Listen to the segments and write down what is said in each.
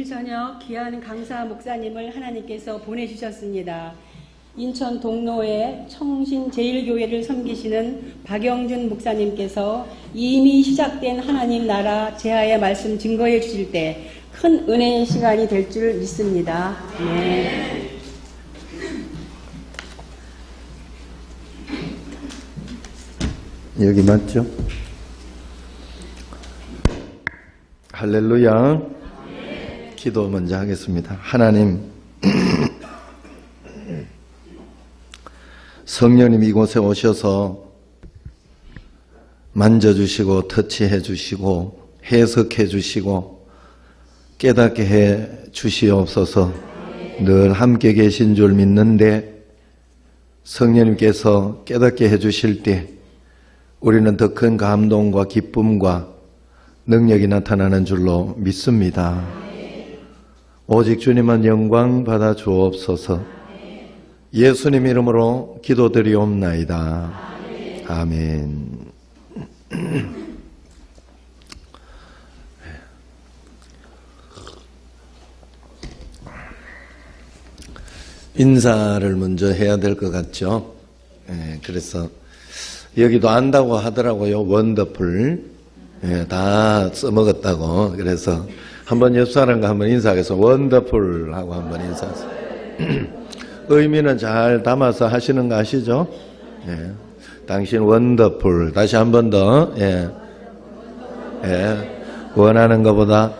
오늘 저녁 귀한 강사 목사님을 하나님께서 보내주셨습니다. 인천 동로의 청신제일교회를 섬기시는 박영준 목사님께서 이미 시작된 하나님 나라 제하의 말씀 증거해 주실 때 큰 은혜의 시간이 될 줄 믿습니다. 네. 여기 맞죠? 할렐루야. 기도 먼저 하겠습니다. 하나님, 성령님 이곳에 오셔서 만져주시고 터치해 주시고 해석해 주시고 깨닫게 해 주시옵소서. 늘 함께 계신 줄 믿는데 성령님께서 깨닫게 해 주실 때 우리는 더 큰 감동과 기쁨과 능력이 나타나는 줄로 믿습니다. 오직 주님만 영광 받아 주옵소서. 예수님 이름으로 기도드리옵나이다. 아멘. 인사를 먼저 해야 될 것 같죠? 그래서 여기도 안다고 하더라고요. 원더풀. 다 써먹었다고. 그래서 한번 옆 사람과 한번 인사해서 원더풀 하고 한번 인사하세요. 의미는 잘 담아서 하시는 거 아시죠? 당신 원더풀. 다시 한 번 더. 원하는 것보다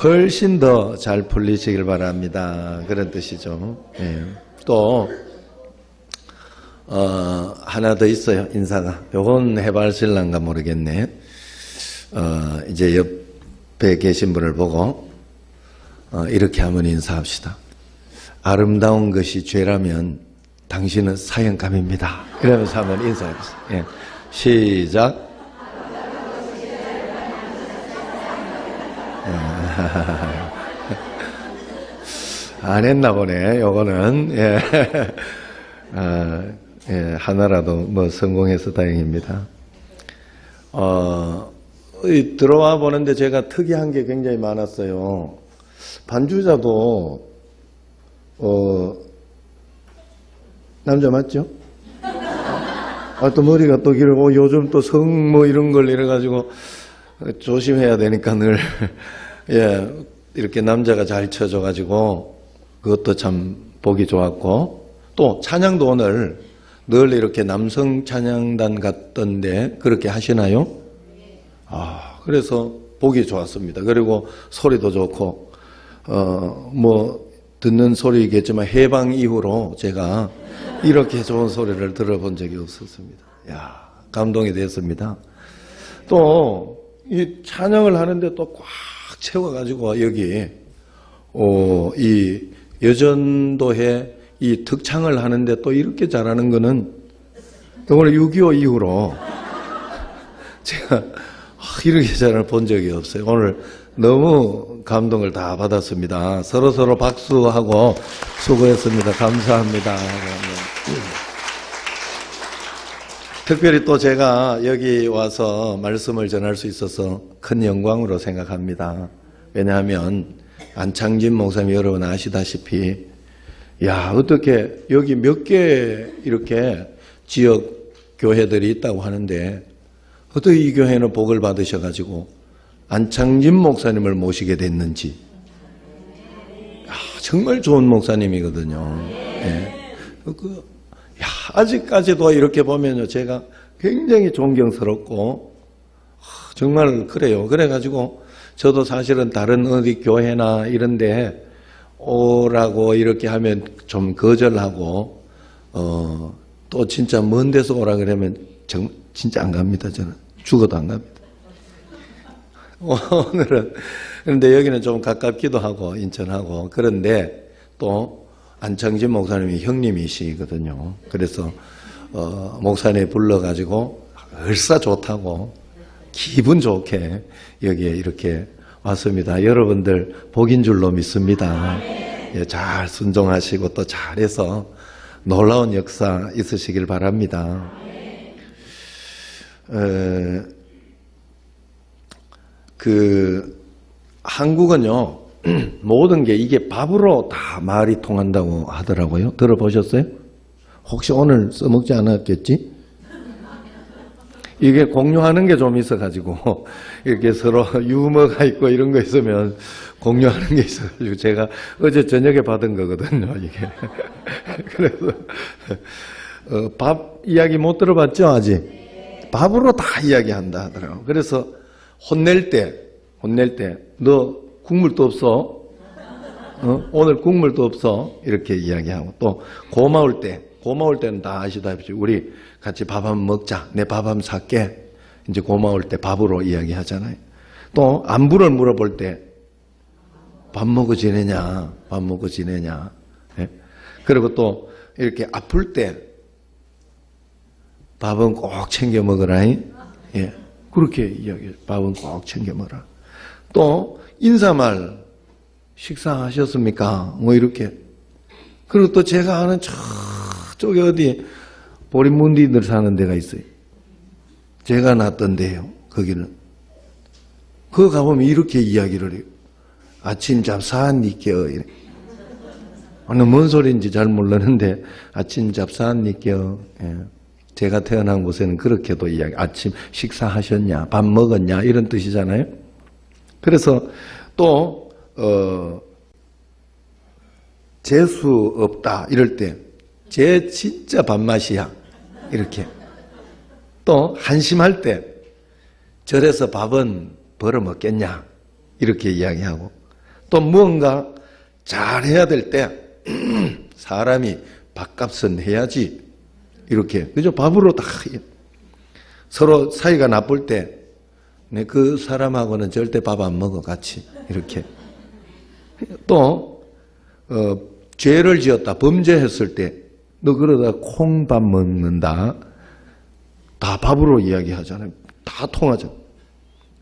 훨씬 더 잘 풀리시길 바랍니다. 그런 뜻이죠. 또 하나 더 인사가. 요건 해발실란가 모르겠네. 이제 옆에 계신 분을 보고 이렇게 한번 인사합시다. 아름다운 것이 죄라면 당신은 사형감입니다. 이러면서 한번 인사해보세요. 시작. 안 했나 보네. 요거는 하나라도 뭐 성공해서 다행입니다. 들어와 보는데 제가 특이한 게 굉장히 많았어요. 반주자도 남자 맞죠? 또 머리가 또 길고 요즘 또 성 뭐 이런 걸 이래가지고 조심해야 되니까 늘 이렇게 남자가 잘 쳐줘가지고 그것도 참 보기 좋았고, 또 찬양도 오늘 늘 이렇게 남성 찬양단 같던데 그렇게 하시나요? 그래서 보기 좋았습니다. 그리고 소리도 좋고, 뭐, 듣는 소리겠지만 해방 이후로 제가 이렇게 좋은 소리를 들어본 적이 없었습니다. 감동이 됐습니다. 또, 이 찬양을 하는데 또 꽉 채워가지고 여기, 이 여전도회 이 특창을 하는데 또 이렇게 잘하는 거는 오늘 6.25 이후로 제가 이렇게 잘을 본 적이 없어요. 오늘 너무 감동을 다 받았습니다. 서로 박수하고 수고했습니다. 감사합니다. 특별히 또 제가 여기 와서 말씀을 전할 수 있어서 큰 영광으로 생각합니다. 왜냐하면 안창진 목사님 여러분 아시다시피 어떻게 여기 몇 개 이렇게 지역 교회들이 있다고 하는데 어떻게 이 교회는 복을 받으셔가지고 안창진 목사님을 모시게 됐는지. 정말 좋은 목사님이거든요. 아직까지도 이렇게 보면요, 제가 굉장히 존경스럽고 정말 그래요. 그래가지고 저도 사실은 다른 어디 교회나 이런데 오라고 이렇게 하면 좀 거절하고 또 진짜 먼 데서 오라 그러면 진짜 안 갑니다. 저는 죽어도 안 갑니다. 오늘은 그런데 여기는 좀 가깝기도 하고 인천하고, 그런데 또 안창진 목사님이 형님이시거든요. 그래서 목사님 불러가지고 얼싸 좋다고 기분 좋게 여기에 이렇게 왔습니다. 여러분들 복인 줄로 믿습니다. 잘 순종하시고 또 잘해서 놀라운 역사 있으시길 바랍니다. 한국은요, 모든 게 이게 밥으로 다 말이 통한다고 하더라고요. 들어보셨어요? 혹시 오늘 써먹지 않았겠지? 이게 공유하는 게 좀 있어가지고 이렇게 서로 유머가 있고 이런 거 있으면 공유하는 게 있어가지고 제가 어제 저녁에 받은 거거든요. 이게 그래서 밥 이야기 못 들어봤죠 아직? 밥으로 다 이야기한다 하더라고요. 그래서 혼낼 때 너 국물도 없어? 오늘 국물도 없어? 이렇게 이야기하고 또 고마울 때는 다 아시다시피 우리 같이 밥 한번 먹자. 내 밥 한번 살게. 이제 고마울 때 밥으로 이야기하잖아요. 또 안부를 물어볼 때 밥 먹어 지내냐? 밥 먹어 지내냐? 예? 그리고 또 이렇게 아플 때 밥은 꼭 챙겨 먹으라. 예. 그렇게 이야기해요. 밥은 꼭 챙겨 먹으라. 또 인사말 식사하셨습니까? 뭐 이렇게. 그리고 또 제가 아는 저쪽에 어디 보리문디들 사는 데가 있어요. 제가 났던데요. 거기는. 그거 가보면 이렇게 이야기를 해요. 아침 잡사한니껴. 이래. 어느 뭔 소리인지 잘 모르는데 아침 잡사한니껴. 예. 제가 태어난 곳에는 그렇게도 이야기. 아침 식사하셨냐? 밥 먹었냐? 이런 뜻이잖아요. 그래서 또 재수 없다 이럴 때 쟤 진짜 밥맛이야 이렇게. 또 한심할 때 절에서 밥은 벌어 먹겠냐 이렇게 이야기하고 또 무언가 잘해야 될 때 사람이 밥값은 해야지 이렇게. 그죠? 밥으로 다 서로 사이가 나쁠 때 그 사람하고는 절대 밥 안 먹어 같이 이렇게. 또 죄를 지었다 범죄했을 때 너 그러다 콩밥 먹는다 다 밥으로 이야기하잖아요. 다 통하죠.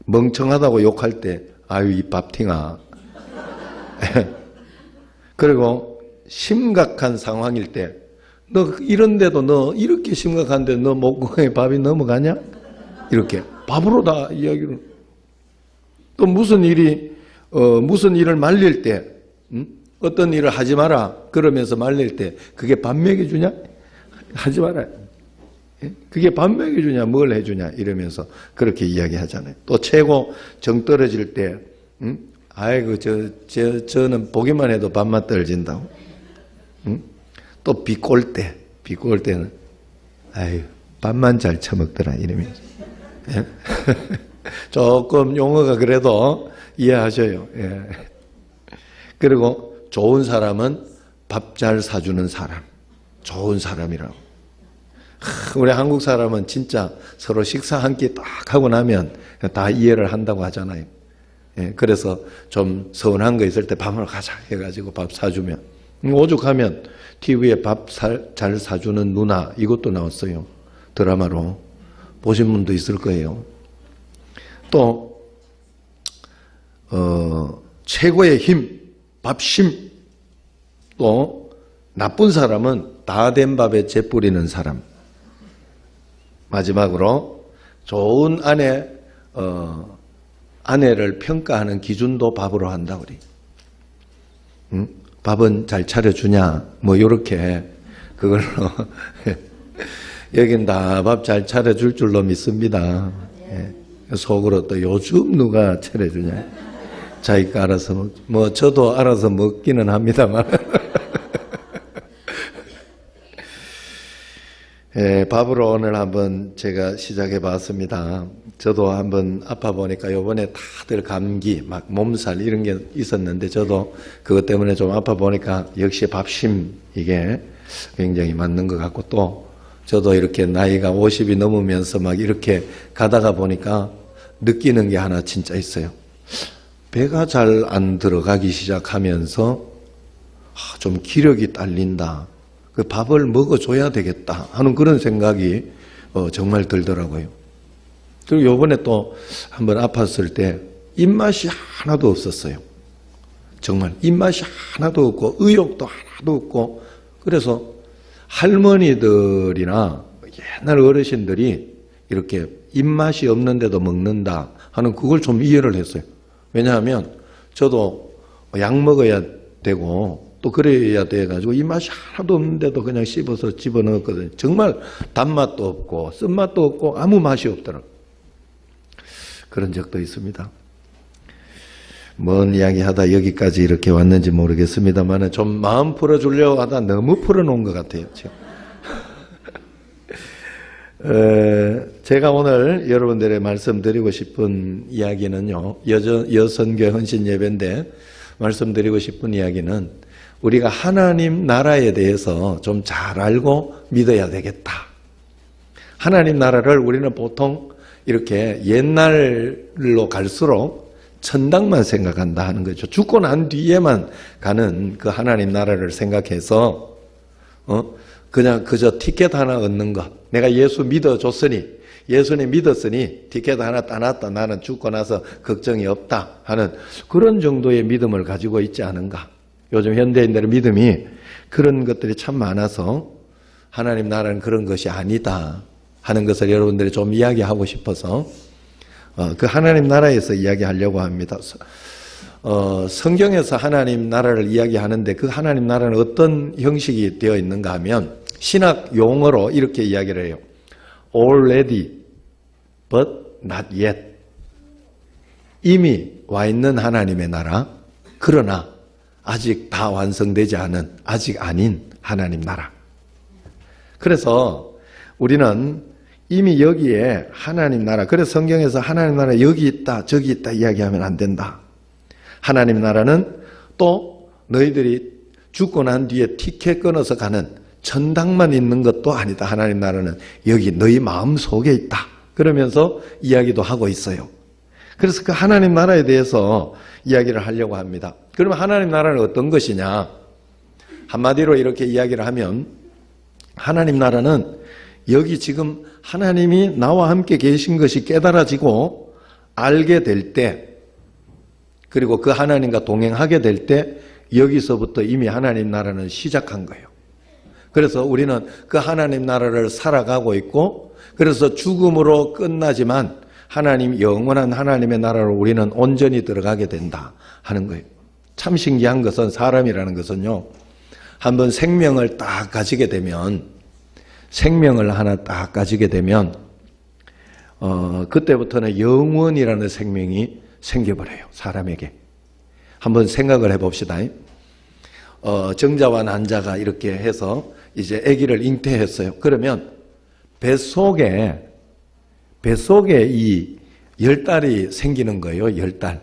멍청하다고 욕할 때 아유 이 밥팅아. 그리고 심각한 상황일 때 너 이런데도 너 이렇게 심각한데 너 목구멍에 밥이 넘어가냐? 이렇게 밥으로 다 이야기를. 또 무슨 일을 말릴 때 어떤 일을 하지 마라 그러면서 말릴 때 그게 밥 먹여주냐? 하지 마라. 그게 밥 먹여주냐? 뭘 해주냐? 이러면서 그렇게 이야기하잖아요. 또 최고 정 떨어질 때 아이고 저는 보기만 해도 밥맛 떨어진다고. 또 비꼴 때는 아유 밥만 잘 처먹더라 이러면서. 예? 조금 용어가 그래도 이해하셔요. 예. 그리고 좋은 사람은 밥 잘 사주는 사람, 좋은 사람이라고. 우리 한국 사람은 진짜 서로 식사 한 끼 딱 하고 나면 다 이해를 한다고 하잖아요. 예. 그래서 좀 서운한 거 있을 때 밥 먹으러 가자 해가지고 밥 사주면 오죽하면 TV에 밥 잘 사주는 누나 이것도 나왔어요. 드라마로. 보신 분도 있을 거예요. 또 최고의 힘, 밥심. 또 나쁜 사람은 다 된 밥에 재 뿌리는 사람. 마지막으로 좋은 아내를 평가하는 기준도 밥으로 한다 우리. 응? 밥은 잘 차려주냐? 뭐 요렇게 그걸로 여긴 다 밥 잘 차려줄 줄로 믿습니다. 예. 속으로 또 요즘 누가 차려주냐? 자기가 알아서 뭐 저도 알아서 먹기는 합니다만 예, 밥으로 오늘 한번 제가 시작해 봤습니다. 저도 한번 아파 보니까 요번에 다들 감기, 막 몸살 이런 게 있었는데 저도 그것 때문에 좀 아파 보니까 역시 밥심 이게 굉장히 맞는 것 같고 또 저도 이렇게 나이가 50이 넘으면서 막 이렇게 가다가 보니까 느끼는 게 하나 진짜 있어요. 배가 잘 안 들어가기 시작하면서 좀 기력이 딸린다. 그 밥을 먹어줘야 되겠다 하는 그런 생각이 정말 들더라고요. 그리고 요번에 또 한번 아팠을 때 입맛이 하나도 없었어요. 정말 입맛이 하나도 없고 의욕도 하나도 없고 그래서 할머니들이나 옛날 어르신들이 이렇게 입맛이 없는데도 먹는다 하는 그걸 좀 이해를 했어요. 왜냐하면 저도 약 먹어야 되고 또 그래야 돼가지고 이 맛이 하나도 없는데도 그냥 씹어서 집어넣었거든요. 정말 단맛도 없고 쓴맛도 없고 아무 맛이 없더라고요. 그런 적도 있습니다. 뭔 이야기 하다 여기까지 이렇게 왔는지 모르겠습니다만 좀 마음 풀어주려고 하다 너무 풀어놓은 것 같아요. 지금. 제가 오늘 여러분들의 말씀드리고 싶은 이야기는요, 여선교 헌신 예배인데 말씀드리고 싶은 이야기는 우리가 하나님 나라에 대해서 좀 잘 알고 믿어야 되겠다. 하나님 나라를 우리는 보통 이렇게 옛날로 갈수록 천당만 생각한다 하는 거죠. 죽고 난 뒤에만 가는 그 하나님 나라를 생각해서 그냥 그저 티켓 하나 얻는 것. 내가 예수 믿어줬으니, 예수님 믿었으니 티켓 하나 따놨다. 나는 죽고 나서 걱정이 없다 하는 그런 정도의 믿음을 가지고 있지 않은가. 요즘 현대인들의 믿음이 그런 것들이 참 많아서 하나님 나라는 그런 것이 아니다 하는 것을 여러분들이 좀 이야기하고 싶어서 그 하나님 나라에서 이야기하려고 합니다. 성경에서 하나님 나라를 이야기하는데 그 하나님 나라는 어떤 형식이 되어 있는가 하면 신학 용어로 이렇게 이야기를 해요. Already, but not yet. 이미 와 있는 하나님의 나라, 그러나 아직 다 완성되지 않은, 아직 아닌 하나님 나라. 그래서 우리는 이미 여기에 하나님 나라, 그래서 성경에서 하나님 나라 여기 있다 저기 있다 이야기하면 안 된다. 하나님 나라는 또 너희들이 죽고 난 뒤에 티켓 끊어서 가는 천당만 있는 것도 아니다. 하나님 나라는 여기 너희 마음 속에 있다. 그러면서 이야기도 하고 있어요. 그래서 그 하나님 나라에 대해서 이야기를 하려고 합니다. 그러면 하나님 나라는 어떤 것이냐? 한마디로 이렇게 이야기를 하면 하나님 나라는 여기 지금 하나님이 나와 함께 계신 것이 깨달아지고 알게 될 때, 그리고 그 하나님과 동행하게 될 때 여기서부터 이미 하나님 나라는 시작한 거예요. 그래서 우리는 그 하나님 나라를 살아가고 있고, 그래서 죽음으로 끝나지만 하나님, 영원한 하나님의 나라로 우리는 온전히 들어가게 된다 하는 거예요. 참 신기한 것은 사람이라는 것은요, 한번 생명을 딱 가지게 되면, 생명을 하나 딱 가지게 되면 그때부터는 영원이라는 생명이 생겨버려요. 사람에게. 한번 생각을 해봅시다. 정자와 난자가 이렇게 해서 이제 아기를 잉태했어요. 그러면 뱃속에 이 10달이 생기는 거예요. 10달.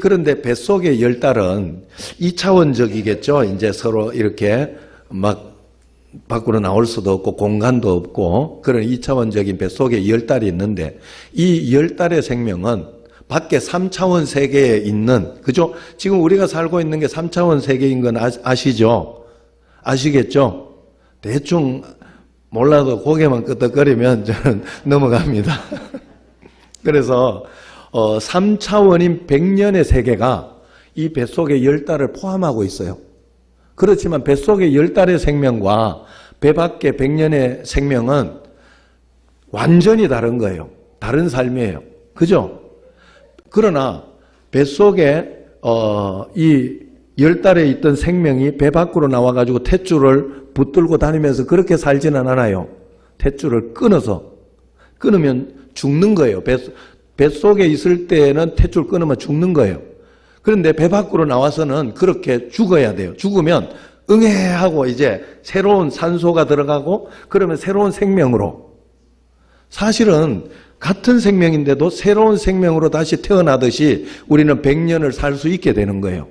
그런데 뱃속의 10달은 2차원적이겠죠. 이제 서로 이렇게 막 밖으로 나올 수도 없고 공간도 없고 그런 2차원적인 뱃속에 10달이 있는데 이 10달의 생명은 밖에 3차원 세계에 있는, 그죠? 지금 우리가 살고 있는 게 3차원 세계인 건 아시죠? 아시겠죠? 대충 몰라도 고개만 끄덕거리면 저는 넘어갑니다. 그래서 3차원인 100년의 세계가 이 뱃속에 10달을 포함하고 있어요. 그렇지만 뱃속의 10달의 생명과 배 밖의 100년의 생명은 완전히 다른 거예요. 다른 삶이에요. 그죠? 그러나 뱃속에 이 10달에 있던 생명이 배 밖으로 나와가지고 탯줄을 붙들고 다니면서 그렇게 살지는 않아요. 탯줄을 끊으면 죽는 거예요. 뱃속에 있을 때는 탯줄 끊으면 죽는 거예요. 그런데 배 밖으로 나와서는 그렇게 죽어야 돼요. 죽으면 응애하고 이제 새로운 산소가 들어가고 그러면 새로운 생명으로, 사실은 같은 생명인데도 새로운 생명으로 다시 태어나듯이 우리는 100년을 살 수 있게 되는 거예요.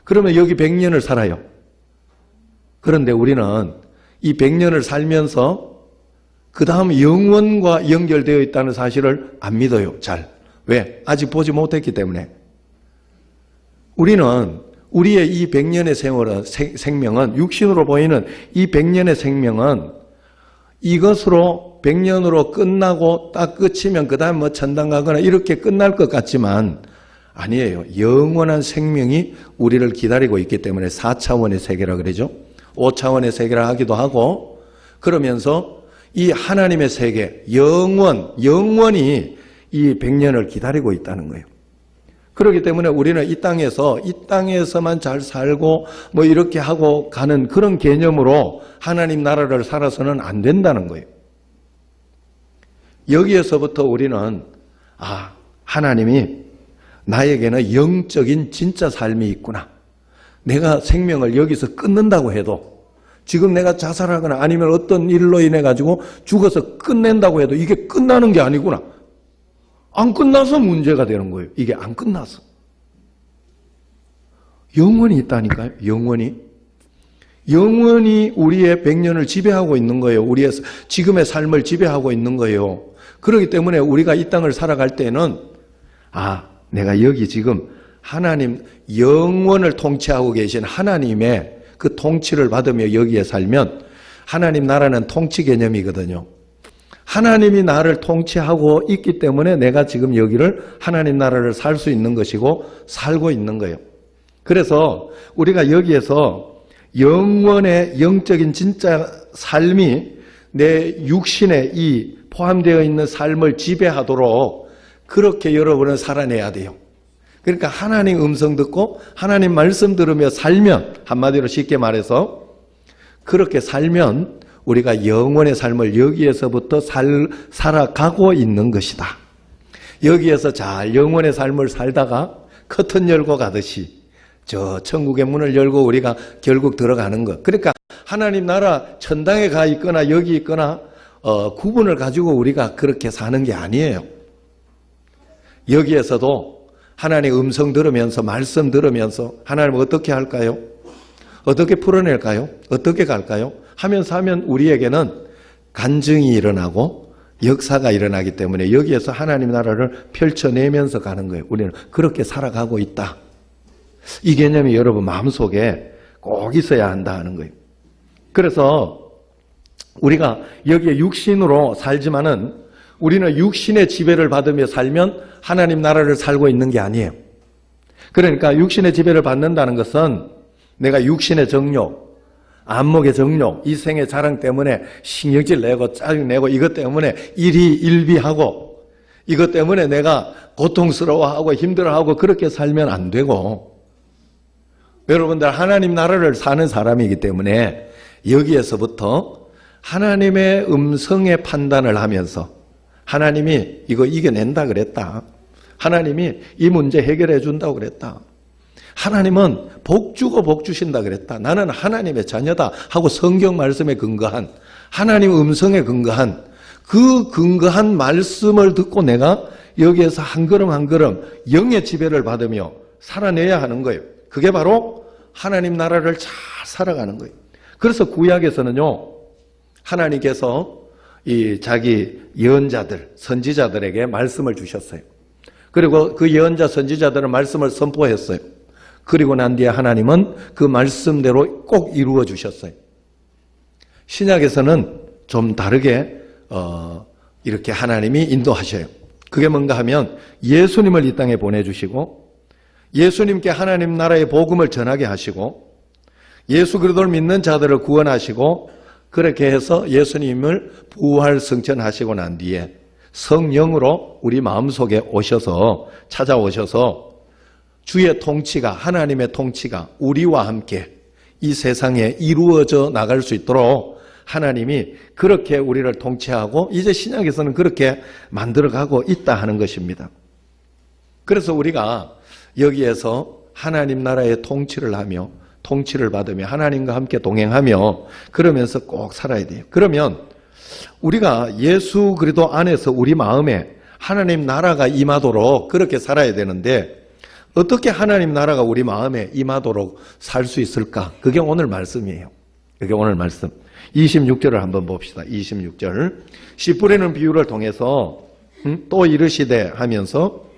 그러면 여기 100년을 살아요. 그런데 우리는 이 100년을 살면서 그 다음 영원과 연결되어 있다는 사실을 안 믿어요. 잘. 왜? 아직 보지 못했기 때문에. 우리는 우리의 이 100년의 생명은, 육신으로 보이는 이 100년의 생명은 이것으로 100년으로 끝나고 딱 끝이면 그 다음 뭐 천당 가거나 이렇게 끝날 것 같지만 아니에요. 영원한 생명이 우리를 기다리고 있기 때문에 4차원의 세계라 그러죠. 5차원의 세계라 하기도 하고, 그러면서 이 하나님의 세계, 영원히 이 100년을 기다리고 있다는 거예요. 그렇기 때문에 우리는 이 땅에서만 잘 살고 뭐 이렇게 하고 가는 그런 개념으로 하나님 나라를 살아서는 안 된다는 거예요. 여기에서부터 우리는 하나님이 나에게는 영적인 진짜 삶이 있구나. 내가 생명을 여기서 끊는다고 해도, 지금 내가 자살하거나 아니면 어떤 일로 인해 가지고 죽어서 끝낸다고 해도 이게 끝나는 게 아니구나. 안 끝나서 문제가 되는 거예요. 이게 안 끝나서. 영원히 있다니까요. 영원히 우리의 100년을 지배하고 있는 거예요. 우리의 지금의 삶을 지배하고 있는 거예요. 그렇기 때문에 우리가 이 땅을 살아갈 때는 내가 여기 지금 하나님, 영원을 통치하고 계신 하나님의 그 통치를 받으며 여기에 살면, 하나님 나라는 통치 개념이거든요. 하나님이 나를 통치하고 있기 때문에 내가 지금 여기를 하나님 나라를 살 수 있는 것이고 살고 있는 거예요. 그래서 우리가 여기에서 영원의 영적인 진짜 삶이 내 육신에 이 포함되어 있는 삶을 지배하도록 그렇게 여러분은 살아내야 돼요. 그러니까 하나님 음성 듣고 하나님 말씀 들으며 살면, 한마디로 쉽게 말해서 그렇게 살면 우리가 영원의 삶을 여기에서부터 살아가고 있는 것이다. 여기에서 잘 영원의 삶을 살다가 커튼 열고 가듯이 저 천국의 문을 열고 우리가 결국 들어가는 것. 그러니까 하나님 나라 천당에 가 있거나 여기 있거나 구분을 가지고 우리가 그렇게 사는 게 아니에요. 여기에서도 하나님의 음성 들으면서, 말씀 들으면서 하나님 어떻게 할까요? 어떻게 풀어낼까요? 어떻게 갈까요? 하면서 하면 우리에게는 간증이 일어나고 역사가 일어나기 때문에 여기에서 하나님 나라를 펼쳐내면서 가는 거예요. 우리는 그렇게 살아가고 있다. 이 개념이 여러분 마음속에 꼭 있어야 한다 하는 거예요. 그래서 우리가 여기에 육신으로 살지만은 우리는 육신의 지배를 받으며 살면 하나님 나라를 살고 있는 게 아니에요. 그러니까 육신의 지배를 받는다는 것은 내가 육신의 정욕, 안목의 정욕, 이 생의 자랑 때문에 신경질 내고 짜증내고 이것 때문에 일희일비하고 이것 때문에 내가 고통스러워하고 힘들어하고 그렇게 살면 안 되고, 여러분들 하나님 나라를 사는 사람이기 때문에 여기에서부터 하나님의 음성의 판단을 하면서 하나님이 이거 이겨낸다 그랬다. 하나님이 이 문제 해결해 준다고 그랬다. 하나님은 복 주고 복 주신다 그랬다. 나는 하나님의 자녀다 하고 성경 말씀에 근거한, 하나님 음성에 근거한 그 근거한 말씀을 듣고 내가 여기에서 한 걸음 한 걸음 영의 지배를 받으며 살아내야 하는 거예요. 그게 바로 하나님 나라를 잘 살아가는 거예요. 그래서 구약에서는요, 하나님께서 이 자기 예언자들, 선지자들에게 말씀을 주셨어요. 그리고 그 예언자, 선지자들은 말씀을 선포했어요. 그리고 난 뒤에 하나님은 그 말씀대로 꼭 이루어 주셨어요. 신약에서는 좀 다르게 이렇게 하나님이 인도하셔요. 그게 뭔가 하면 예수님을 이 땅에 보내주시고 예수님께 하나님 나라의 복음을 전하게 하시고 예수 그리스도를 믿는 자들을 구원하시고, 그렇게 해서 예수님을 부활 승천하시고 난 뒤에 성령으로 우리 마음속에 오셔서, 찾아오셔서 주의 통치가, 하나님의 통치가 우리와 함께 이 세상에 이루어져 나갈 수 있도록 하나님이 그렇게 우리를 통치하고 이제 신약에서는 그렇게 만들어가고 있다 하는 것입니다. 그래서 우리가 여기에서 하나님 나라의 통치를 하며 통치를 받으며 하나님과 함께 동행하며 그러면서 꼭 살아야 돼요. 그러면 우리가 예수 그리스도 안에서 우리 마음에 하나님 나라가 임하도록 그렇게 살아야 되는데, 어떻게 하나님 나라가 우리 마음에 임하도록 살 수 있을까? 그게 오늘 말씀이에요. 그게 오늘 말씀. 26절을 한번 봅시다. 26절. 씨 뿌리는 비유를 통해서 또 이르시되 하면서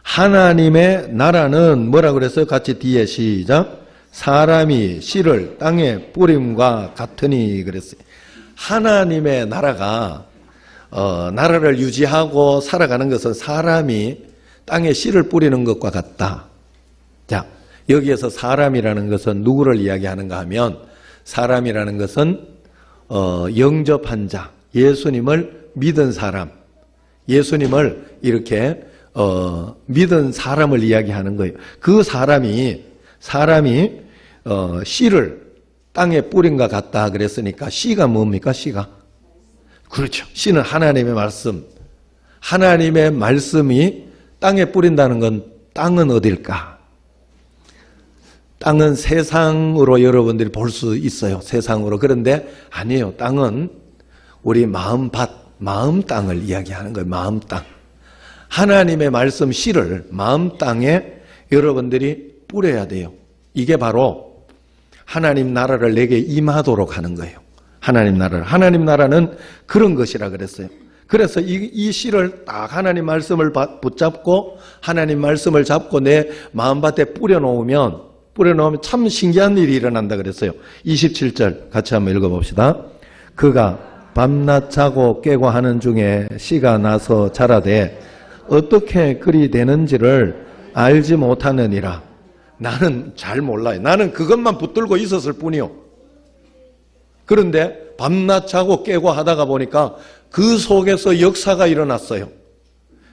하나님의 나라는 뭐라 그랬어요? 같이 뒤에 시작. 사람이 씨를 땅에 뿌림과 같으니 그랬어요. 하나님의 나라가 나라를 유지하고 살아가는 것은 사람이 땅에 씨를 뿌리는 것과 같다. 자, 여기에서 사람이라는 것은 누구를 이야기하는가 하면, 사람이라는 것은 영접한 자, 예수님을 믿은 사람, 예수님을 이렇게 믿은 사람을 이야기하는 거예요. 그 사람이 씨를 땅에 뿌린 것 같다 그랬으니까 씨가 뭡니까? 씨가 그렇죠. 씨는 하나님의 말씀. 하나님의 말씀이 땅에 뿌린다는 건 땅은 어딜까? 땅은 세상으로 여러분들이 볼 수 있어요. 세상으로. 그런데 아니에요. 땅은 우리 마음밭, 마음 땅을 이야기하는 거예요. 마음 땅. 하나님의 말씀 씨를 마음 땅에 여러분들이 뿌려야 돼요. 이게 바로 하나님 나라를 내게 임하도록 하는 거예요. 하나님 나라를. 하나님 나라는 그런 것이라 그랬어요. 그래서 이 씨를 딱 하나님 말씀을 붙잡고 하나님 말씀을 잡고 내 마음밭에 뿌려놓으면 참 신기한 일이 일어난다 그랬어요. 27절 같이 한번 읽어봅시다. 그가 밤낮 자고 깨고 하는 중에 씨가 나서 자라되 어떻게 그리 되는지를 알지 못하느니라. 나는 잘 몰라요. 나는 그것만 붙들고 있었을 뿐이요. 그런데 밤낮 자고 깨고 하다가 보니까 그 속에서 역사가 일어났어요.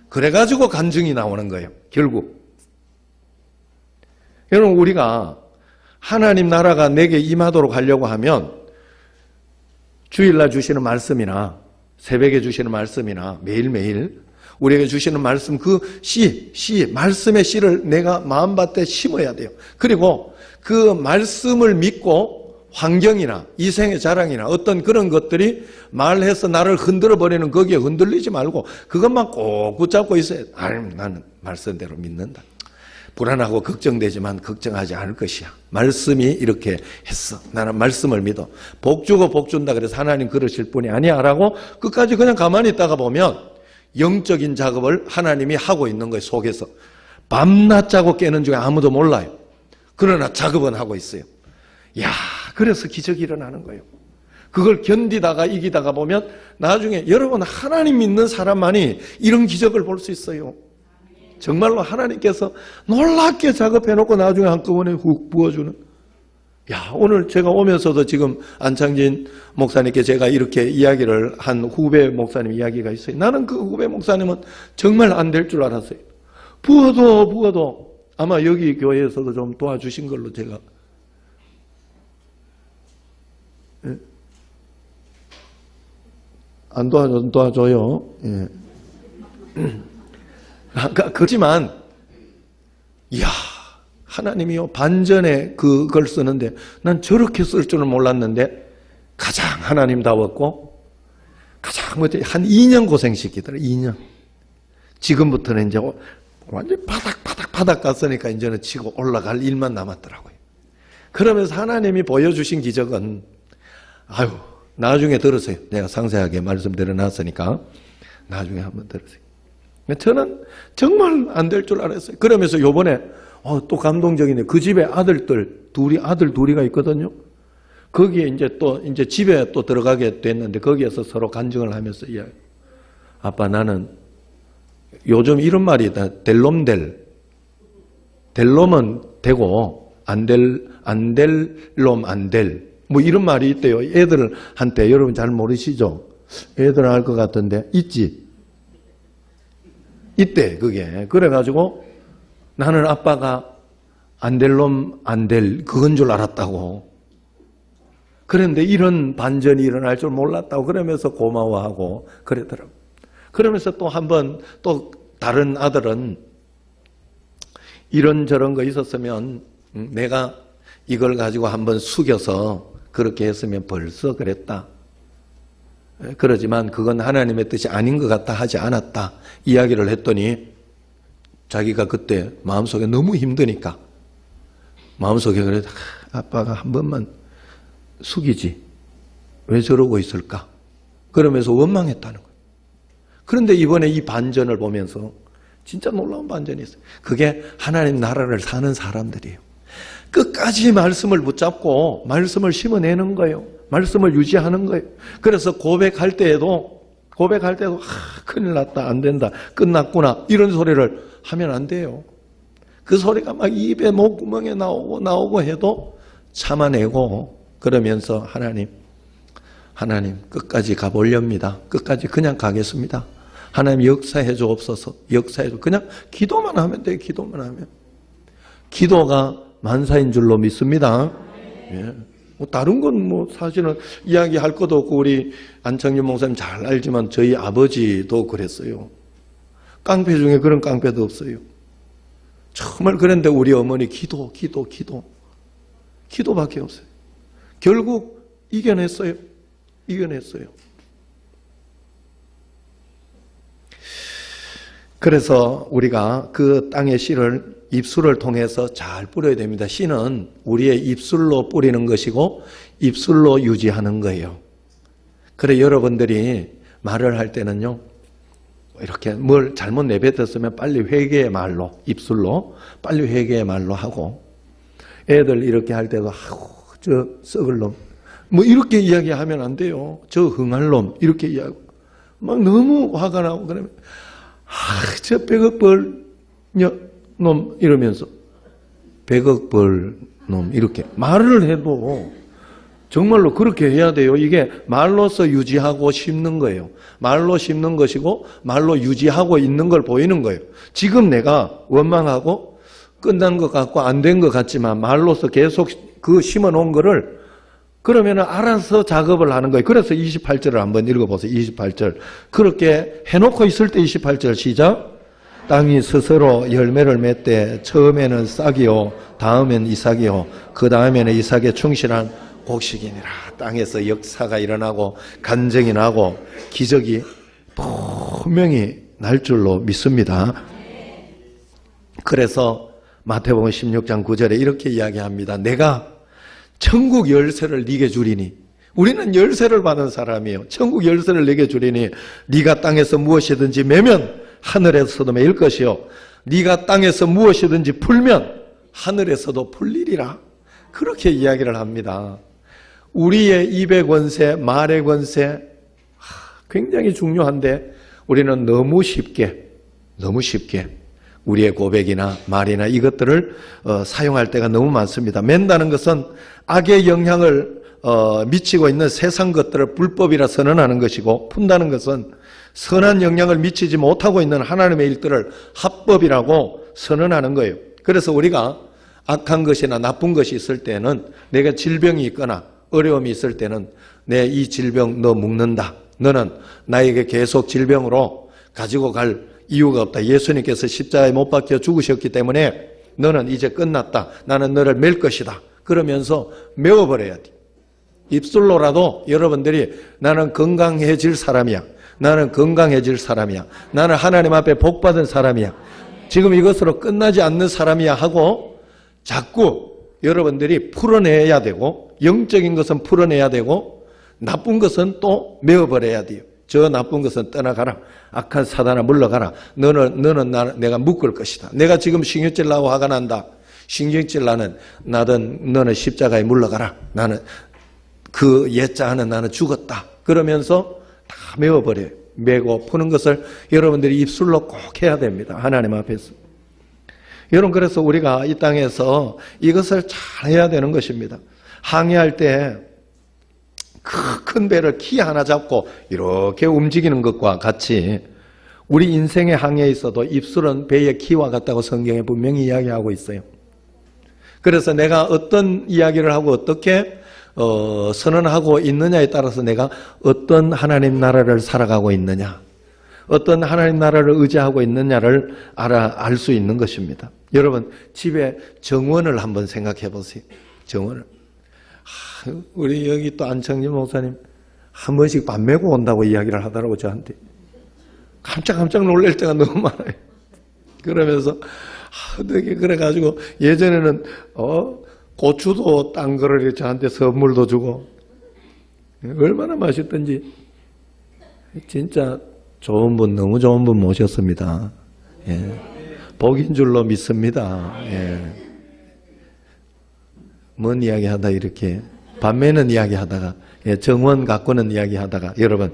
그래가지고 간증이 나오는 거예요. 결국. 여러분 우리가 하나님 나라가 내게 임하도록 하려고 하면 주일날 주시는 말씀이나 새벽에 주시는 말씀이나 매일매일 우리에게 주시는 말씀 그 말씀의 씨를 내가 마음밭에 심어야 돼요. 그리고 그 말씀을 믿고 환경이나 이생의 자랑이나 어떤 그런 것들이 말해서 나를 흔들어 버리는 거기에 흔들리지 말고 그것만 꼭 붙잡고 있어야 돼. 아니, 나는 말씀대로 믿는다. 불안하고 걱정되지만 걱정하지 않을 것이야. 말씀이 이렇게 했어. 나는 말씀을 믿어. 복 주고 복 준다 그래서 하나님 그러실 분이 아니야 라고 끝까지 그냥 가만히 있다가 보면 영적인 작업을 하나님이 하고 있는 거예요. 속에서. 밤낮 자고 깨는 중에 아무도 몰라요. 그러나 작업은 하고 있어요. 야, 그래서 기적이 일어나는 거예요. 그걸 견디다가 이기다가 보면 나중에 여러분 하나님 믿는 사람만이 이런 기적을 볼 수 있어요. 정말로 하나님께서 놀랍게 작업해놓고 나중에 한꺼번에 훅 부어주는. 야, 오늘 제가 오면서도 지금 안창진 목사님께 제가 이렇게 이야기를 한 후배 목사님 이야기가 있어요. 나는 그 후배 목사님은 정말 안 될 줄 알았어요. 부어도 아마 여기 교회에서도 좀 도와주신 걸로 제가. 예? 안 도와줘요. 예. 그렇지만, 이야, 하나님이요, 반전에 그걸 쓰는데, 난 저렇게 쓸 줄은 몰랐는데, 가장 하나님다웠고, 가장 한 2년 고생시키더라, 2년. 지금부터는 이제 완전 바닥 갔으니까 이제는 치고 올라갈 일만 남았더라고요. 그러면서 하나님이 보여주신 기적은, 아유, 나중에 들으세요. 내가 상세하게 말씀드려 놨으니까, 나중에 한번 들으세요. 저는 정말 안 될 줄 알았어요. 그러면서 요번에 또 감동적이네. 그 집에 아들 둘이가 있거든요. 거기에 이제 집에 또 들어가게 됐는데 거기에서 서로 간증을 하면서 아빠 나는 요즘 이런 말이 있다. 델롬은 되고 안 될 놈 안 될. 뭐 이런 말이 있대요. 애들한테 여러분 잘 모르시죠? 애들은 알 것 같은데 있지. 이때 그게 그래가지고 나는 아빠가 안 될 놈 안 될 그건 줄 알았다고. 그런데 이런 반전이 일어날 줄 몰랐다고 그러면서 고마워하고 그러더라고. 그러면서 또 한번 또 다른 아들은 이런저런 거 있었으면 내가 이걸 가지고 한번 숙여서 그렇게 했으면 벌써 그랬다. 그러지만 그건 하나님의 뜻이 아닌 것 같다 하지 않았다. 이야기를 했더니 자기가 그때 마음속에 너무 힘드니까 마음속에 그래도 아빠가 한 번만 숙이지. 왜 저러고 있을까? 그러면서 원망했다는 거예요. 그런데 이번에 이 반전을 보면서 진짜 놀라운 반전이 있어요. 그게 하나님 나라를 사는 사람들이에요. 끝까지 말씀을 붙잡고 말씀을 심어내는 거예요. 말씀을 유지하는 거예요. 그래서 고백할 때에도 큰일 났다, 안 된다, 끝났구나 이런 소리를 하면 안 돼요. 그 소리가 막 입에 목구멍에 나오고 해도 참아내고 그러면서 하나님 끝까지 가보렵니다. 끝까지 그냥 가겠습니다. 하나님 역사해 주옵소서. 역사해 줘. 그냥 기도만 하면 돼요. 기도만 하면. 기도가 만사인 줄로 믿습니다. 예. 뭐 다른 건 뭐 사실은 이야기할 것도 없고 우리 안창준 목사님 잘 알지만 저희 아버지도 그랬어요. 깡패 중에 그런 깡패도 없어요. 정말 그런데 우리 어머니 기도밖에 없어요. 결국 이겨냈어요. 이겨냈어요. 그래서 우리가 그 땅의 씨를 입술을 통해서 잘 뿌려야 됩니다. 씨는 우리의 입술로 뿌리는 것이고 입술로 유지하는 거예요. 그래 여러분들이 말을 할 때는요. 이렇게 뭘 잘못 내뱉었으면 빨리 회개의 말로 입술로 빨리 회개의 말로 하고 애들 이렇게 할 때도 아우 저 썩을 놈 뭐 이렇게 이야기하면 안 돼요. 저 흥할 놈 이렇게 이야기하고 막 너무 화가 나고 그러면 저 100억 벌 놈 이러면서 100억 벌 놈 이렇게 말을 해도 정말로 그렇게 해야 돼요. 이게 말로서 유지하고 심는 거예요. 말로 심는 것이고 말로 유지하고 있는 걸 보이는 거예요. 지금 내가 원망하고 끝난 것 같고 안 된 것 같지만 말로서 계속 그 심어놓은 거를 그러면 알아서 작업을 하는 거예요. 그래서 28절을 한번 읽어보세요. 28절. 그렇게 해놓고 있을 때 28절 시작. 땅이 스스로 열매를 맺되 처음에는 싹이요 다음엔 이삭이요 그 다음에는 이삭에 충실한 곡식이니라. 땅에서 역사가 일어나고 간증이 나고 기적이 분명히 날 줄로 믿습니다. 그래서 마태복음 16장 9절에 이렇게 이야기합니다. 내가 천국 열쇠를 네게 주리니 우리는 열쇠를 받은 사람이에요. 천국 열쇠를 네게 주리니 네가 땅에서 무엇이든지 매면 하늘에서도 매일 것이요 네가 땅에서 무엇이든지 풀면 하늘에서도 풀리리라. 그렇게 이야기를 합니다. 우리의 입의 권세, 말의 권세 굉장히 중요한데 우리는 너무 쉽게 우리의 고백이나 말이나 이것들을 사용할 때가 너무 많습니다. 맨다는 것은 악의 영향을 미치고 있는 세상 것들을 불법이라 선언하는 것이고 푼다는 것은 선한 영향을 미치지 못하고 있는 하나님의 일들을 합법이라고 선언하는 거예요. 그래서 우리가 악한 것이나 나쁜 것이 있을 때는 내가 질병이 있거나 어려움이 있을 때는 내 이 질병 너 묶는다. 너는 나에게 계속 질병으로 가지고 갈 이유가 없다. 예수님께서 십자가에 못 박혀 죽으셨기 때문에 너는 이제 끝났다. 나는 너를 맬 것이다. 그러면서 메워버려야 돼. 입술로라도 여러분들이 나는 건강해질 사람이야. 나는 건강해질 사람이야. 나는 하나님 앞에 복받은 사람이야. 지금 이것으로 끝나지 않는 사람이야 하고 자꾸 여러분들이 풀어내야 되고 영적인 것은 풀어내야 되고 나쁜 것은 또 메워버려야 돼요. 저 나쁜 것은 떠나가라. 악한 사단아 물러가라. 너는 내가 묶을 것이다. 내가 지금 신경질 나고 화가 난다. 신경질 나는 너는 십자가에 물러가라. 나는 그 옛자하는 나는 죽었다. 그러면서 다 메워버려요. 메고 푸는 것을 여러분들이 입술로 꼭 해야 됩니다. 하나님 앞에서. 여러분 그래서 우리가 이 땅에서 이것을 잘 해야 되는 것입니다. 항해할 때 큰 배를 키 하나 잡고 이렇게 움직이는 것과 같이 우리 인생의 항해에 있어도 입술은 배의 키와 같다고 성경에 분명히 이야기하고 있어요. 그래서 내가 어떤 이야기를 하고 어떻게 선언하고 있느냐에 따라서 내가 어떤 하나님 나라를 살아가고 있느냐, 어떤 하나님 나라를 의지하고 있느냐를 알 수 있는 것입니다. 여러분 집에 정원을 한번 생각해 보세요. 정원을. 우리 여기 또 안창진 목사님 한 번씩 밥 메고 온다고 이야기를 하더라고 저한테. 깜짝 놀랄 때가 너무 많아요. 그러면서 어떻게 그래가지고 예전에는 고추도 딴 거를 저한테 선물도 주고 얼마나 맛있던지. 진짜 좋은 분, 너무 좋은 분 모셨습니다. 예. 복인 줄로 믿습니다. 예. 뭔 이야기 하다 이렇게 밤매는 이야기 하다가 정원 가꾸는 이야기 하다가 여러분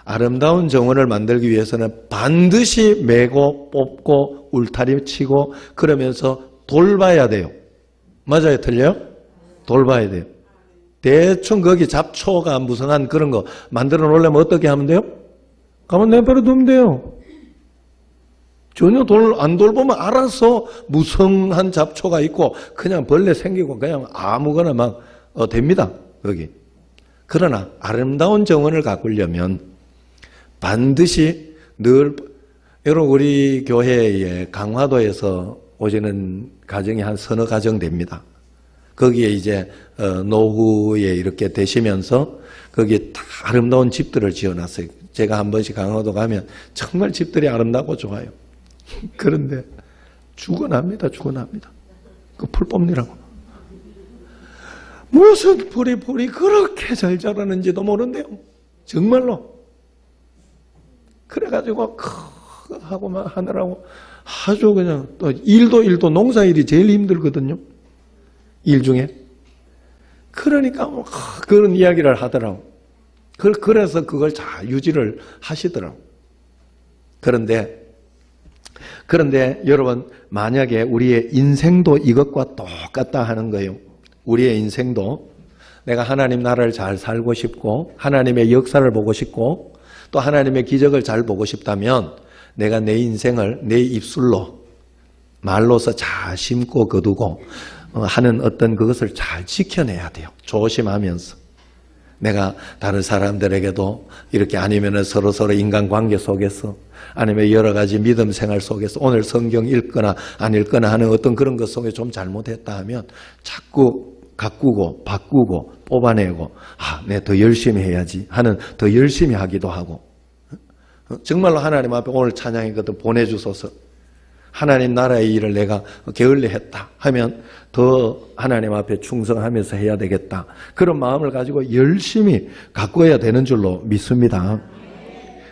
아름다운 정원을 만들기 위해서는 반드시 메고 뽑고 울타리 치고 그러면서 돌봐야 돼요. 맞아요? 틀려요? 돌봐야 돼요. 대충 거기 잡초가 무성한 그런 거 만들어 놓으려면 어떻게 하면 돼요? 가만 내버려 두면 돼요. 전혀 안 돌보면 알아서 무성한 잡초가 있고 그냥 벌레 생기고 그냥 아무거나 막 됩니다. 거기. 그러나 아름다운 정원을 가꾸려면 반드시 늘 여러분 우리 교회에 강화도에서 오시는 가정이 한 서너 가정 됩니다. 거기에 이제 노후에 이렇게 되시면서 거기에 다 아름다운 집들을 지어놨어요. 제가 한 번씩 강화도 가면 정말 집들이 아름답고 좋아요. 그런데 죽어납니다. 그 풀 뽑느라고. 무슨 풀이 그렇게 잘 자라는지도 모른대요. 정말로. 그래가지고 하고 막 하느라고 아주 그냥 또 일도 농사일이 제일 힘들거든요. 일 중에. 그러니까 뭐 그런 이야기를 하더라고. 그래서 그걸 잘 유지를 하시더라고. 그런데 여러분 만약에 우리의 인생도 이것과 똑같다 하는 거예요. 우리의 인생도 내가 하나님 나라를 잘 살고 싶고 하나님의 역사를 보고 싶고 또 하나님의 기적을 잘 보고 싶다면 내가 내 인생을 내 입술로 말로서 잘 심고 거두고 하는 어떤 그것을 잘 지켜내야 돼요. 조심하면서. 내가 다른 사람들에게도 이렇게 아니면 서로 인간관계 속에서 아니면 여러 가지 믿음 생활 속에서 오늘 성경 읽거나 안 읽거나 하는 어떤 그런 것 속에 좀 잘못했다 하면 자꾸 가꾸고 바꾸고 뽑아내고 내가 더 열심히 해야지 하는 더 열심히 하기도 하고 정말로 하나님 앞에 오늘 찬양의 것도 보내주소서 하나님 나라의 일을 내가 게을리 했다 하면 더 하나님 앞에 충성하면서 해야 되겠다. 그런 마음을 가지고 열심히 가꾸어야 되는 줄로 믿습니다.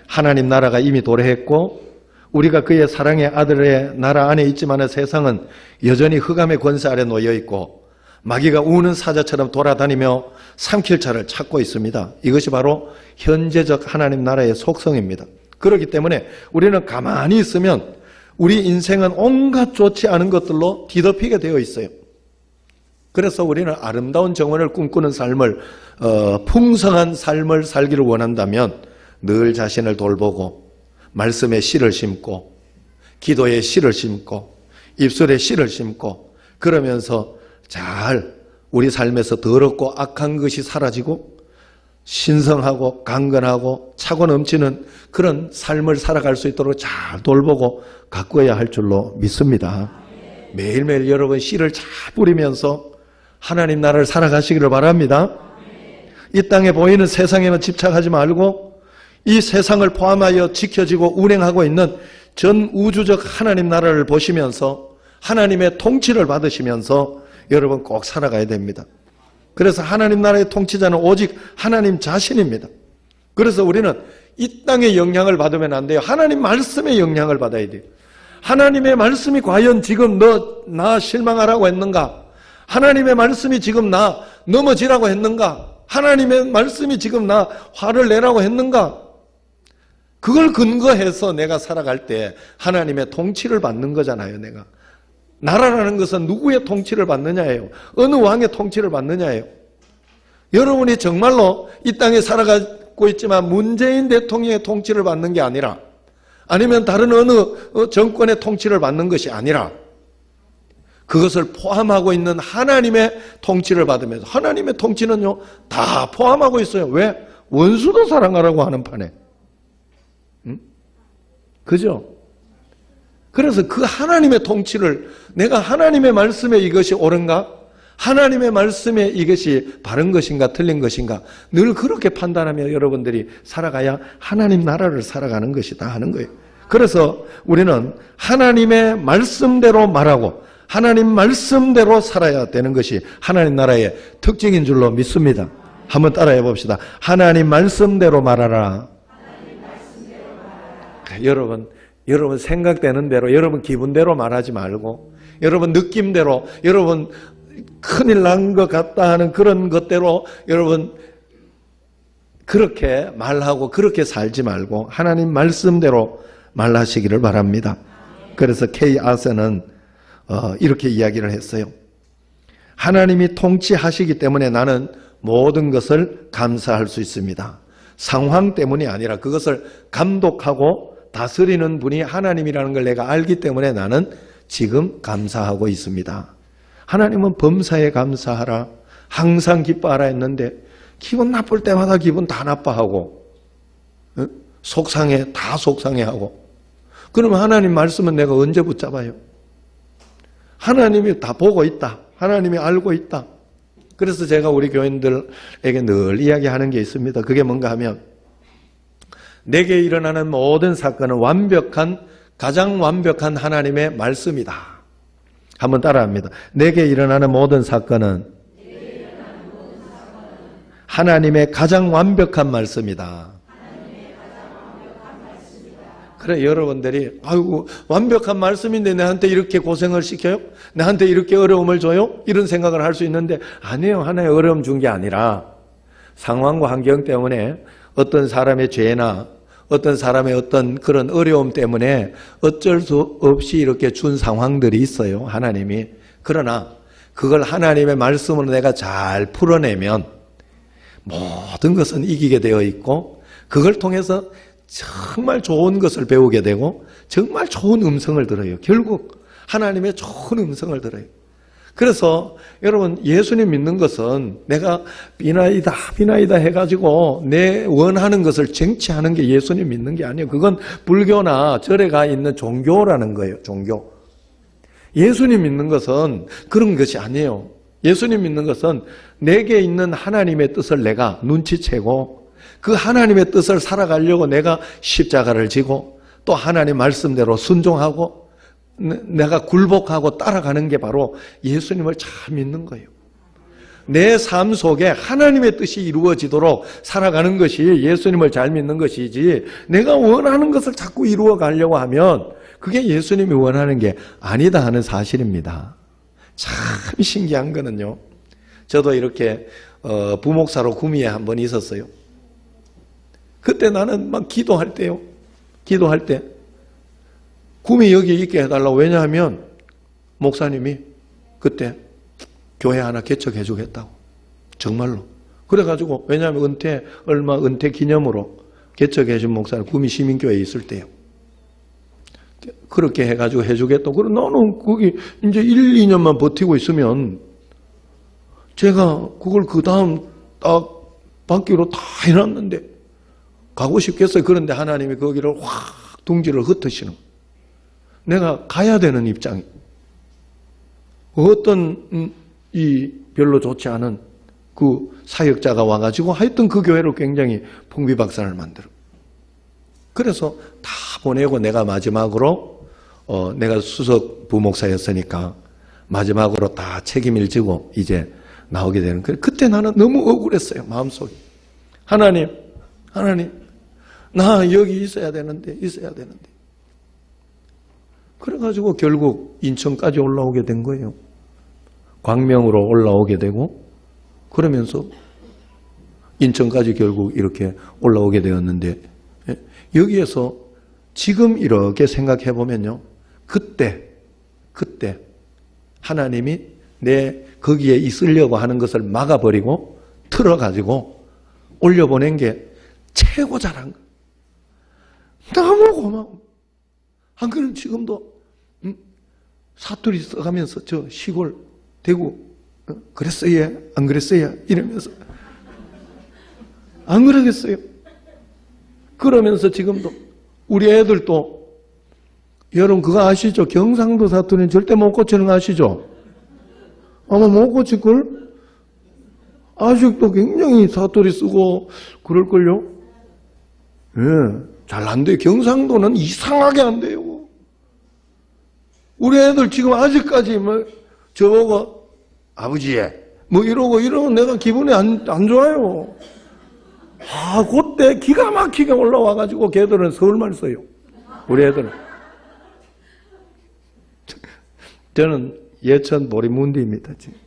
하나님 나라가 이미 도래했고 우리가 그의 사랑의 아들의 나라 안에 있지만 세상은 여전히 흑암의 권세 아래 놓여 있고 마귀가 우는 사자처럼 돌아다니며 삼킬 자를 찾고 있습니다. 이것이 바로 현재적 하나님 나라의 속성입니다. 그렇기 때문에 우리는 가만히 있으면 우리 인생은 온갖 좋지 않은 것들로 뒤덮이게 되어 있어요. 그래서 우리는 아름다운 정원을 꿈꾸는 삶을 풍성한 삶을 살기를 원한다면 늘 자신을 돌보고 말씀에 씨를 심고 기도에 씨를 심고 입술에 씨를 심고 그러면서 잘 우리 삶에서 더럽고 악한 것이 사라지고 신성하고 강건하고 차고 넘치는 그런 삶을 살아갈 수 있도록 잘 돌보고 가꾸어야 할 줄로 믿습니다. 매일매일 여러분 씨를 잘 뿌리면서 하나님 나라를 살아가시기를 바랍니다. 이 땅에 보이는 세상에만 집착하지 말고 이 세상을 포함하여 지켜지고 운행하고 있는 전 우주적 하나님 나라를 보시면서 하나님의 통치를 받으시면서 여러분 꼭 살아가야 됩니다. 그래서 하나님 나라의 통치자는 오직 하나님 자신입니다. 그래서 우리는 이 땅의 영향을 받으면 안 돼요. 하나님 말씀의 영향을 받아야 돼요. 하나님의 말씀이 과연 지금 나 실망하라고 했는가? 하나님의 말씀이 지금 나 넘어지라고 했는가? 하나님의 말씀이 지금 나 화를 내라고 했는가? 그걸 근거해서 내가 살아갈 때 하나님의 통치를 받는 거잖아요. 내가 나라라는 것은 누구의 통치를 받느냐예요. 어느 왕의 통치를 받느냐예요. 여러분이 정말로 이 땅에 살아가고 있지만 문재인 대통령의 통치를 받는 게 아니라 아니면 다른 어느 정권의 통치를 받는 것이 아니라 그것을 포함하고 있는 하나님의 통치를 받으면서 하나님의 통치는요 다 포함하고 있어요. 왜? 원수도 사랑하라고 하는 판에. 그죠? 그래서 그 하나님의 통치를 내가 하나님의 말씀에 이것이 옳은가? 하나님의 말씀에 이것이 바른 것인가 틀린 것인가? 늘 그렇게 판단하며 여러분들이 살아가야 하나님 나라를 살아가는 것이다 하는 거예요. 그래서 우리는 하나님의 말씀대로 말하고 하나님 말씀대로 살아야 되는 것이 하나님 나라의 특징인 줄로 믿습니다. 한번 따라해 봅시다. 하나님 말씀대로 말하라. 여러분 생각되는 대로 여러분 기분대로 말하지 말고 여러분 느낌대로 여러분 큰일 난 것 같다 하는 그런 것대로 여러분 그렇게 말하고 그렇게 살지 말고 하나님 말씀대로 말하시기를 바랍니다. 그래서 K 아서는 이렇게 이야기를 했어요. 하나님이 통치하시기 때문에 나는 모든 것을 감사할 수 있습니다. 상황 때문이 아니라 그것을 감독하고 다스리는 분이 하나님이라는 걸 내가 알기 때문에 나는 지금 감사하고 있습니다. 하나님은 범사에 감사하라, 항상 기뻐하라 했는데 기분 나쁠 때마다 기분 다 나빠하고 속상해 다 속상해하고, 그러면 하나님 말씀은 내가 언제 붙잡아요? 하나님이 다 보고 있다, 하나님이 알고 있다. 그래서 제가 우리 교인들에게 늘 이야기하는 게 있습니다. 그게 뭔가 하면, 내게 일어나는 모든 사건은 가장 완벽한 하나님의 말씀이다. 한번 따라합니다. 내게 일어나는 모든 사건은 하나님의 가장 완벽한 말씀이다. 그래, 여러분들이 아이고 완벽한 말씀인데 내한테 이렇게 고생을 시켜요? 내한테 이렇게 어려움을 줘요? 이런 생각을 할 수 있는데, 아니에요. 하나의 어려움 준 게 아니라 상황과 환경 때문에, 어떤 사람의 죄나 어떤 사람의 어떤 그런 어려움 때문에 어쩔 수 없이 이렇게 준 상황들이 있어요, 하나님이. 그러나 그걸 하나님의 말씀으로 내가 잘 풀어내면 모든 것은 이기게 되어 있고, 그걸 통해서 정말 좋은 것을 배우게 되고 정말 좋은 음성을 들어요. 결국 하나님의 좋은 음성을 들어요. 그래서 여러분, 예수님 믿는 것은 내가 비나이다 해가지고 내 원하는 것을 쟁취하는 게 예수님 믿는 게 아니에요. 그건 불교나 절에 가 있는 종교라는 거예요. 종교. 예수님 믿는 것은 그런 것이 아니에요. 예수님 믿는 것은 내게 있는 하나님의 뜻을 내가 눈치채고 그 하나님의 뜻을 살아가려고 내가 십자가를 지고 또 하나님 말씀대로 순종하고 내가 굴복하고 따라가는 게 바로 예수님을 잘 믿는 거예요. 내 삶 속에 하나님의 뜻이 이루어지도록 살아가는 것이 예수님을 잘 믿는 것이지, 내가 원하는 것을 자꾸 이루어 가려고 하면 그게 예수님이 원하는 게 아니다 하는 사실입니다. 참 신기한 거는요, 저도 이렇게 부목사로 구미에 한 번 있었어요. 그때 나는 막 기도할 때요, 기도할 때 구미 여기 있게 해달라고. 왜냐하면 목사님이 그때 교회 하나 개척해 주겠다고, 정말로. 그래가지고, 왜냐하면 은퇴 기념으로 개척해 준 목사는 구미 시민교회에 있을 때요, 그렇게 해가지고 해주겠다고. 그래, 나는 거기 이제 1, 2년만 버티고 있으면 제가 그걸 그 다음 딱 받기로 다 해놨는데 가고 싶겠어요. 그런데 하나님이 거기를 확 둥지를 흩으시는 거예요. 내가 가야 되는 입장이, 어떤 이 별로 좋지 않은 그 사역자가 와가지고 하여튼 그 교회를 굉장히 풍비박산을 만들어. 그래서 다 보내고 내가 마지막으로 내가 수석 부목사였으니까 마지막으로 다 책임을 지고 이제 나오게 되는 거예요. 그때 나는 너무 억울했어요, 마음속에. 하나님 나 여기 있어야 되는데. 그래가지고 결국 인천까지 올라오게 된 거예요. 광명으로 올라오게 되고, 그러면서 인천까지 결국 이렇게 올라오게 되었는데, 여기에서 지금 이렇게 생각해 보면요, 그때 하나님이 내 거기에 있으려고 하는 것을 막아버리고 틀어가지고 올려보낸 게 최고 잘한 거예요. 너무 고마워. 안 그러면 지금도 사투리 써가면서 저 시골 대구 그랬어요? 안 그랬어요? 이러면서 안 그러겠어요? 그러면서 지금도 우리 애들도, 여러분 그거 아시죠? 경상도 사투리는 절대 못 고치는 거 아시죠? 아마 못 고칠걸? 아직도 굉장히 사투리 쓰고 그럴걸요? 예. 잘 안 돼요. 경상도는 이상하게 안 돼요. 우리 애들 지금 아직까지 저보고 아버지 이러면 내가 기분이 안 좋아요. 그때 기가 막히게 올라와가지고 걔들은 서울말 써요. 우리 애들은. 저는 예천 보리문디입니다, 지금.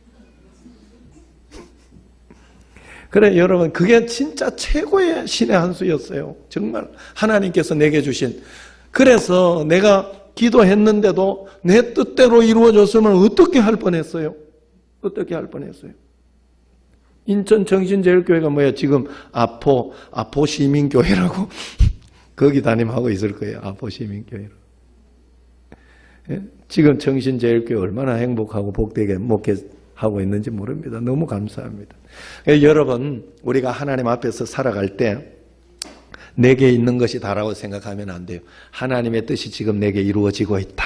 그래, 여러분, 그게 진짜 최고의 신의 한 수였어요. 정말 하나님께서 내게 주신. 그래서 내가 기도했는데도 내 뜻대로 이루어졌으면 어떻게 할 뻔했어요? 인천 정신제일교회가 뭐야? 지금 아포 시민교회라고 거기 담임하고 있을 거예요. 아포 시민교회로. 예? 지금 정신제일교회 얼마나 행복하고 복되게 목회하고 있는지 모릅니다. 너무 감사합니다. 여러분, 우리가 하나님 앞에서 살아갈 때 내게 있는 것이 다라고 생각하면 안 돼요. 하나님의 뜻이 지금 내게 이루어지고 있다.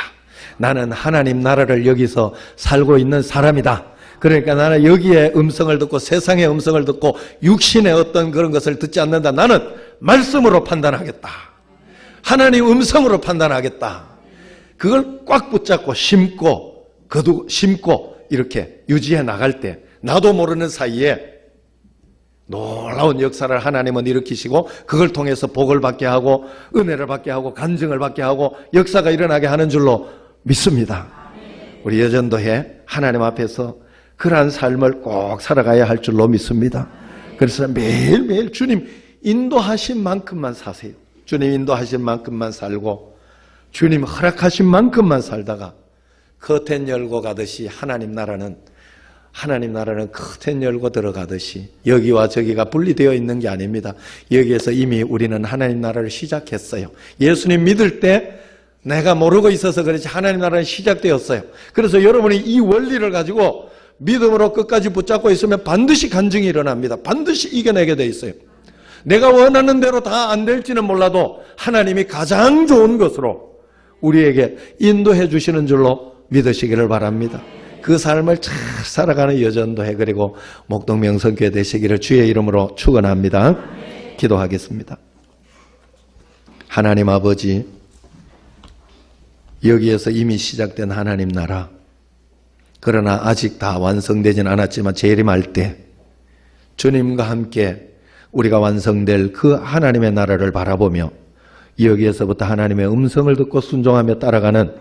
나는 하나님 나라를 여기서 살고 있는 사람이다. 그러니까 나는 여기에 음성을 듣고 세상의 음성을 듣고 육신의 어떤 그런 것을 듣지 않는다. 나는 말씀으로 판단하겠다. 하나님 음성으로 판단하겠다. 그걸 꽉 붙잡고 심고 이렇게 유지해 나갈 때 나도 모르는 사이에 놀라운 역사를 하나님은 일으키시고 그걸 통해서 복을 받게 하고 은혜를 받게 하고 간증을 받게 하고 역사가 일어나게 하는 줄로 믿습니다. 우리 여전도회 하나님 앞에서 그러한 삶을 꼭 살아가야 할 줄로 믿습니다. 그래서 매일매일 주님 인도하신 만큼만 사세요. 주님 인도하신 만큼만 살고 주님 허락하신 만큼만 살다가 커튼 열고 가듯이 하나님 나라는 커튼 열고 들어가듯이 여기와 저기가 분리되어 있는 게 아닙니다. 여기에서 이미 우리는 하나님 나라를 시작했어요. 예수님 믿을 때 내가 모르고 있어서 그렇지 하나님 나라는 시작되었어요. 그래서 여러분이 이 원리를 가지고 믿음으로 끝까지 붙잡고 있으면 반드시 간증이 일어납니다. 반드시 이겨내게 돼 있어요. 내가 원하는 대로 다 안 될지는 몰라도 하나님이 가장 좋은 것으로 우리에게 인도해 주시는 줄로 믿으시기를 바랍니다. 그 삶을 잘 살아가는 여전도회 그리고 목동명성교회 되시기를 주의 이름으로 축원합니다. 기도하겠습니다. 하나님 아버지, 여기에서 이미 시작된 하나님 나라, 그러나 아직 다 완성되진 않았지만 재림할 때 주님과 함께 우리가 완성될 그 하나님의 나라를 바라보며 여기에서부터 하나님의 음성을 듣고 순종하며 따라가는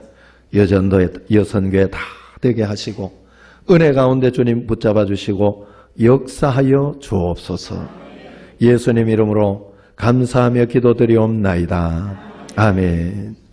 여전도회, 여선교회 다 되게 하시고 은혜 가운데 주님 붙잡아 주시고 역사하여 주옵소서. 예수님 이름으로 감사하며 기도드리옵나이다. 아멘.